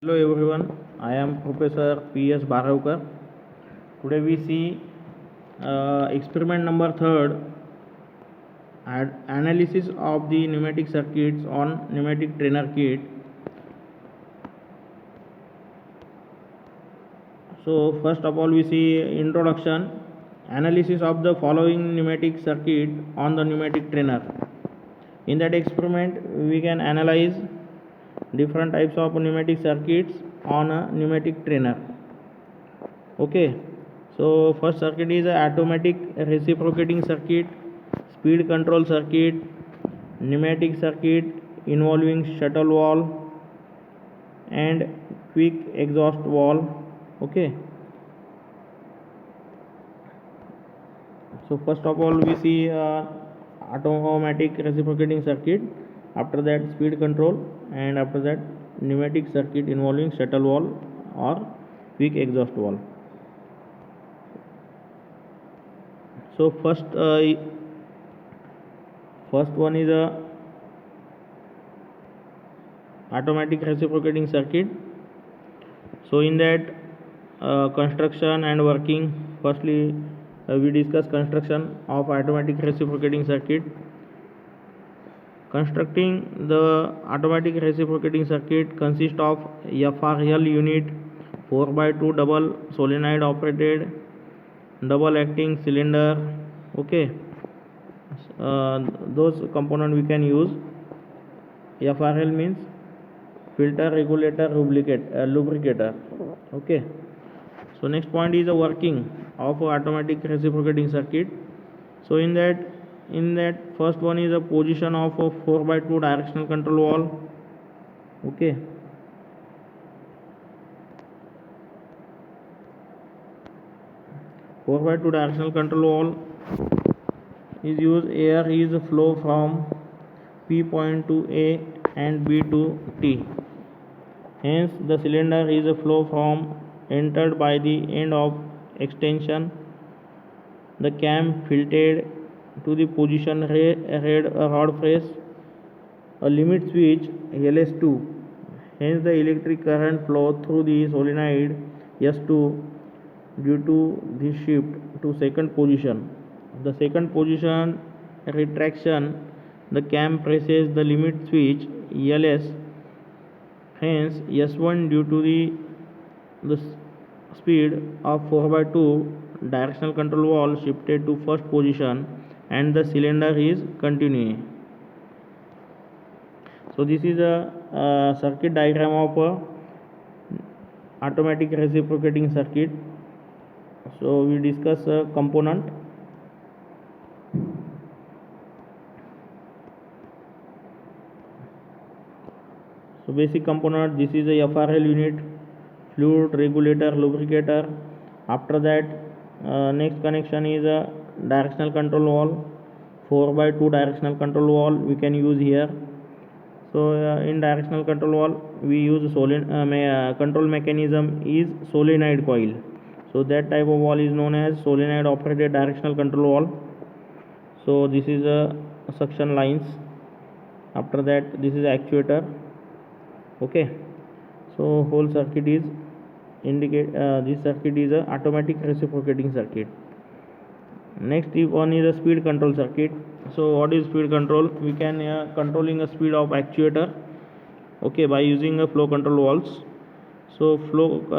Hello everyone, I am Professor P.S. Baravkar. Today we see experiment number 3rd, analysis of the pneumatic circuits on pneumatic trainer kit. So first of all we see introduction, analysis of the following pneumatic circuit on the pneumatic trainer. In that experiment we can analyze different types of pneumatic circuits on a pneumatic trainer. Okay, so first circuit is a automatic reciprocating circuit, speed control circuit, pneumatic circuit involving shuttle valve and quick exhaust valve. Okay, so first of all we see automatic reciprocating circuit, after that speed control, and after that pneumatic circuit involving shuttle valve or quick exhaust valve. So first one is a automatic reciprocating circuit. So in that construction and working, firstly we discuss construction of automatic reciprocating circuit. Constructing the automatic reciprocating circuit consists of FRL unit, 4x2 double solenoid operated double acting cylinder. Okay, those component we can use. FRL means filter regulator lubricator. Okay, so next point is the working of automatic reciprocating circuit. So in that first one is a position of a 4x2 directional control valve. Okay, 4x2 directional control valve is used. Air is flow from P point to A and B to T. Hence the cylinder is a flow from entered by the end of extension. The cam tilted to the position red rod face. A limit switch LS2. Hence the electric current flow through the solenoid S2 due to this shift to second position. The second position retraction, the cam presses the limit switch LS. Hence S1 due to the speed of 4x2 directional control valve shifted to first position and the cylinder is continuing. So this is a circuit diagram of a automatic reciprocating circuit. So we discuss a component. So basic component, this is a FRL unit, fluid regulator lubricator. After that next connection is a directional control valve, 4x2 directional control valve we can use here. So in directional control valve we use control mechanism is solenoid coil. So that type of valve is known as solenoid operated directional control valve. So this is a suction lines. After that this is actuator. Okay, so whole circuit is this circuit is a automatic reciprocating circuit. Next one is a speed control circuit. So what is speed control? We can controlling a speed of actuator, okay, by using a flow control valves. So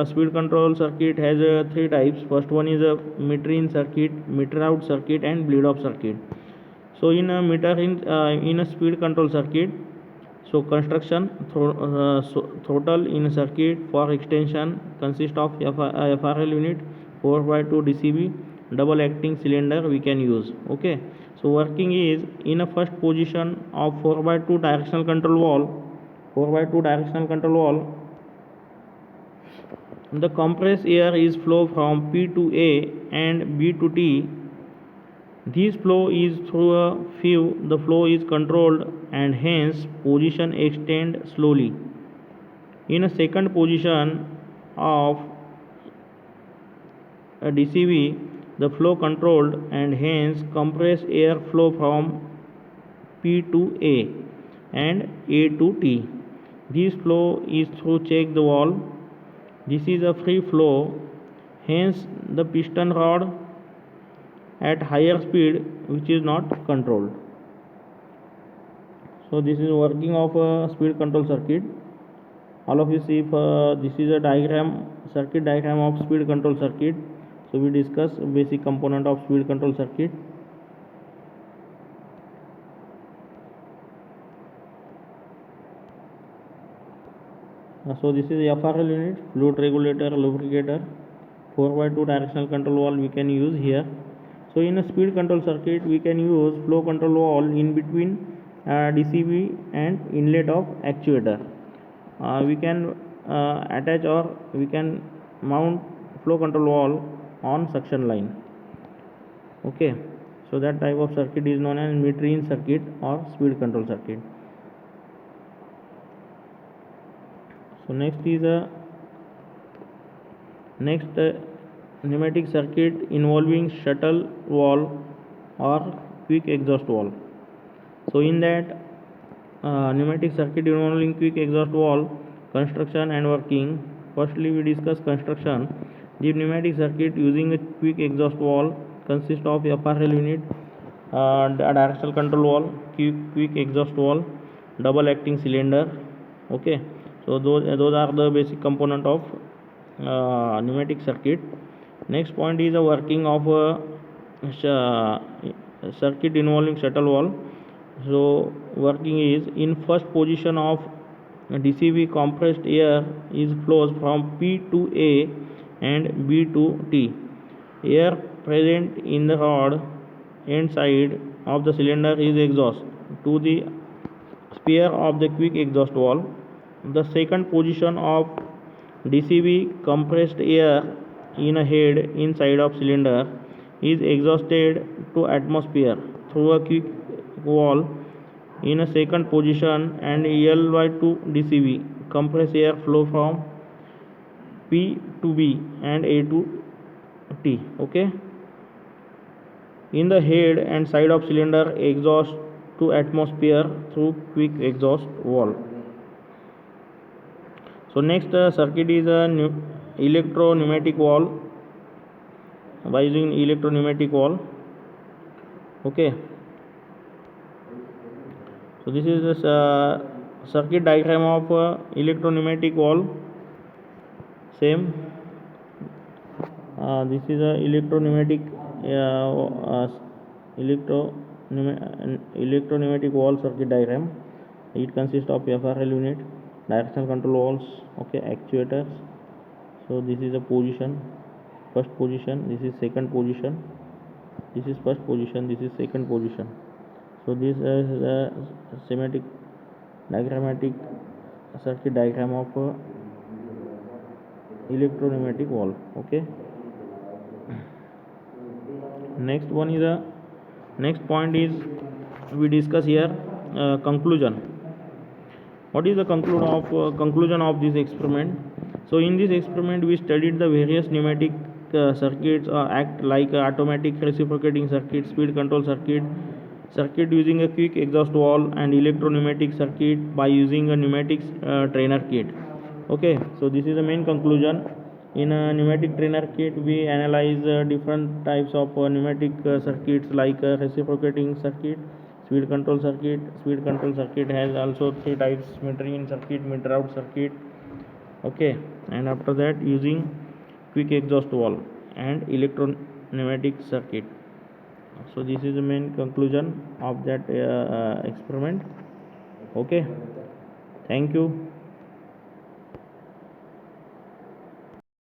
speed control circuit has three types. First one is a meter in circuit, meter out circuit and bleed off circuit. So in a in a speed control circuit, so construction throttle in circuit for extension consists of FRL unit, 4x2 DCB double acting cylinder we can use. Okay, so working is in a first position of 4x2 directional control valve, the compressed air is flow from P to A and B to T. This flow is through a sieve. The flow is controlled and hence position extend slowly. In a second position of a DCB, the flow controlled and hence compressed air flow from P to A and A to T. This flow is through check the valve. This is a free flow, hence the piston rod at higher speed which is not controlled. So this is working of a speed control circuit. All of you see, this is a circuit diagram of speed control circuit. So we discuss basic component of speed control circuit. So this is FRL unit, fluid regulator, lubricator, 4x2 directional control valve we can use here. So in a speed control circuit we can use flow control valve in between DCV and inlet of actuator. We can attach or we can mount flow control valve on suction line. Okay, so that type of circuit is known as mid-range circuit or speed control circuit. So next is a pneumatic circuit involving shuttle valve or quick exhaust valve. So in that pneumatic circuit involving quick exhaust valve construction and working, firstly we discuss construction. The pneumatic circuit using a quick exhaust valve consists of FRL unit, a directional control valve, quick exhaust valve, double acting cylinder. Okay, so those are the basic component of pneumatic circuit. Next point is the working of a circuit involving shuttle valve. So working is, in first position of DCV, compressed air is flows from P to A and B to T. Air present in the rod end side of the cylinder is exhaust to the sphere of the quick exhaust valve. The second position of DCV, compressed air in a head inside of cylinder is exhausted to atmosphere through a quick valve in a second position, and LY2 DCV, compressed air flow from P to B and A to T. Okay, in the head and side of cylinder exhaust to atmosphere through quick exhaust valve. So next circuit is a electro-pneumatic valve, by using electro-pneumatic valve. Okay, so this is a circuit diagram of electro-pneumatic valve. Same, this is a electro-pneumatic valve circuit diagram. It consists of FRL unit, directional control valves, okay, actuators. So this is a position, first position, this is second position, this is first position, this is second position. So this is a schematic diagrammatic circuit diagram of electro-pneumatic valve. Okay, next point is we discuss here conclusion. What is the conclusion of this experiment? So in this experiment we studied the various pneumatic circuits act like automatic reciprocating circuit, speed control circuit using a quick exhaust valve, and electro-pneumatic circuit by using a pneumatic trainer kit. Okay, so this is the main conclusion. In a pneumatic trainer kit we analyze different types of pneumatic circuits like reciprocating circuit, speed control circuit. Speed control circuit has also 3 types: mid-range circuit, mid-route circuit. Okay, and after that using quick exhaust valve and electro-pneumatic circuit. So this is the main conclusion of that experiment. Okay, thank you.